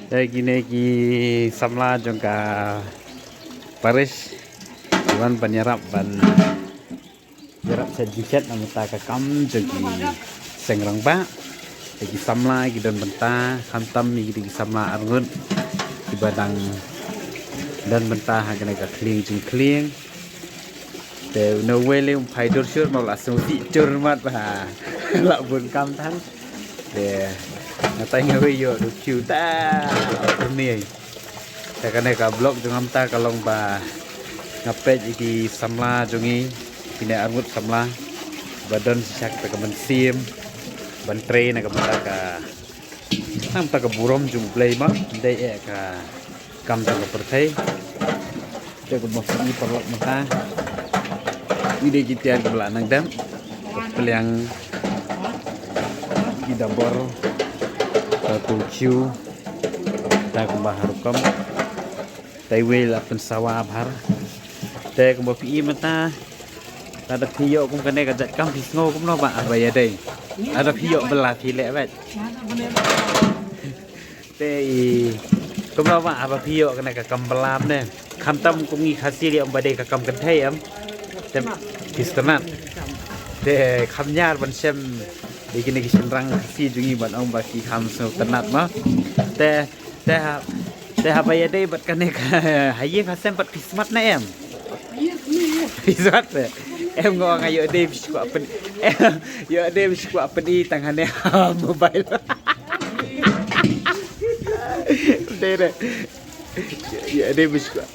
gini ki samla jongka Paris Iwan penyerap ban jerap sedikit namita kakam jogi sengrang ba lagi samla gi don benta hantam ni gi samla arngun di badang dan benta hagane ka kling jing kling te no wele pai dor sur no la suti curmat ba la bun kam tan te natai ngawe yo du kiu ta ni ta kane ka blog jongam ta kalong ba ngapet iki samla jongi pina armut samla badan sisak ta ka sim ban tre na ka bata ka sam ta ka burom jung play ma dei e ka kam ta ka perthai te ko mo si perlok mata ide kitian ka bala nang dam peliang di dapur satu ciu ta ko bahar kam tai wel apen sawa bahar te ko pi mata ada piyo kum kane ka jat kam pisngo kum no ba abaya dei ada piyo bela pile bet te kum no ba aba piyo kane ka kam belam ne kam tam kum ngi khasi ri am bade ka kam kan thai am te kistanat te kam nyar ban sem di kini kisenrang khasi jungi ban om ba ki kam so tanat ma te abaya dei bat kane ka haye ka sem pat kismat na em Isat em ngồi ngay ở đây squat pen ở đây squat pen đi tang hane mobile đây đây ở đây squat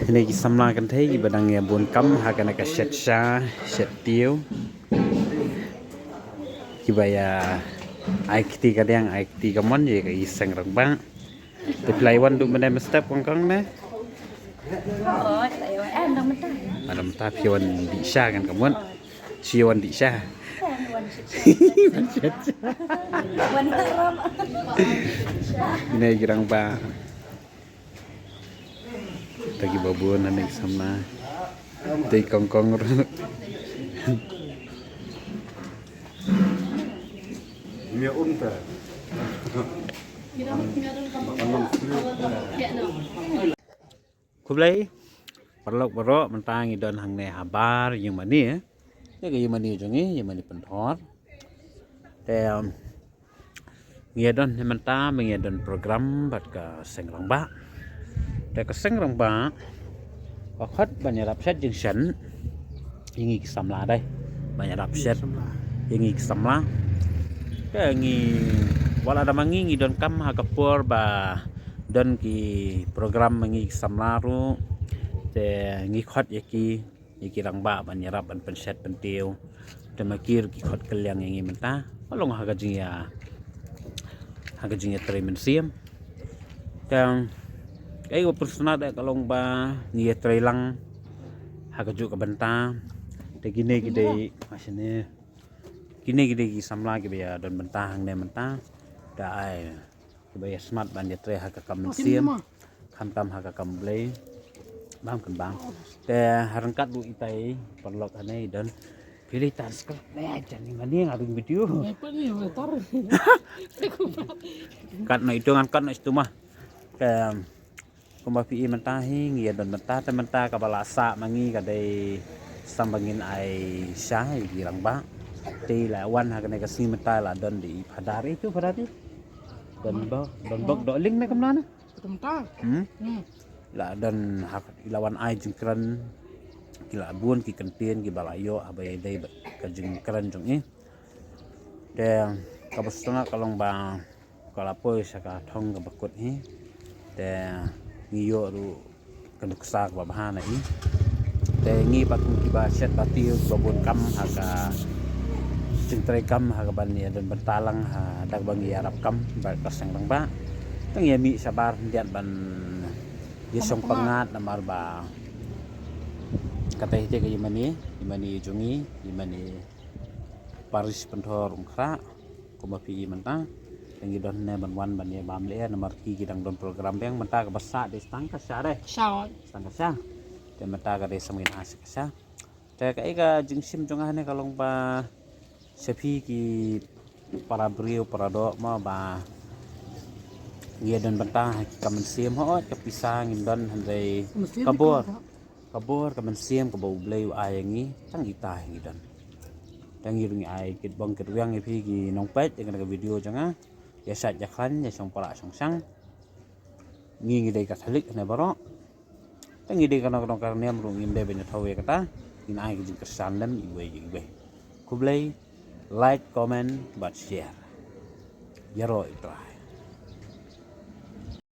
ini samla kan thấy badang ya bun kam hakana ka set sa set tiêu kibaya aikti kadang aikti kamon je ka iseng rang te plaiwan du mena step kong ne ada mata pion di sha kan kamon siwan di sha ini girang ba tagi babon ane sama te kong Mia unta. Kublai perlok berok mentang idon hang ne habar yang mani ya ke yang mani jongi yang mani penthor te ngedon menta mengedon program bat ka sengrang ba te ka sengrang ba wakhat banyarap set jing sen ingi samla đây banyarap set ingi samla ke ngi wala ada mangi ngi don kam ha kapur ba don ki program mangi samlaru te ngi khot yaki rang ba ban yarap ban penset pentiu te makir ki khot kelyang ngi menta along ha gajia tremen siam tang ai go personal da kalong ba ngi trelang ha gaju ka benta te gine gide masine kini gede samla ke baya dan mentah ne mentah da ai ke baya smart ban dia tre ha ka kam siam kam tam ha ka kam blay bang kan bang te harangkat bu itai perlok ane dan pilih tas ke ne jani mani ngabing video kat no itu kat no itu mah ke kumba pi mentah ngi dan mentah te mentah ka balasa mangi ka dei sambangin ai syai girang ba ti là wan ha cái này cái sim tai là đơn đi padari itu padari dan bok do link na kamna na kamta là đơn ha ilawan ai jung kran kila buôn ki kentien ki balayo abai dai ka jung kran jung ni de ka bostona kalong ba kalapoy sa ka thong ka bakut hi de ngiyo ru kanuksa ka bahana hi de ngi patung ki ba set batiu babun kam ha ka Cintai kam hagaban ya dan bertalang ha dag bangi arab kam berkasang lang ba tang yami sabar diat ban yesong pangat namar ba katay te kay imani jungi imani Paris penthor ungkra kumapi menta yang idon ne ban wan ban ya bam le namar ki gidang don program yang menta ka basa de stang ka sa de stang ka sa dan mata ka desa mungkin asik sa ta ka ika jing sim jong hane kalong ba sepi ki para brio para do ma ba ngia dan bentang ki kamen sim ho ka pisang indon handai kabor kamen sim ka bau blei ayangi tang ita ngidan tang irungi ai kit bong kit wiang pi ki nong pet dengan ka video janga ya sat ya khan ya song para song sang ngi dei ka thalik ne baro tang ide kana kana karniam rung inde benya thawe kata in ai ki kesan lem iwe kublai like comment but share yaro itra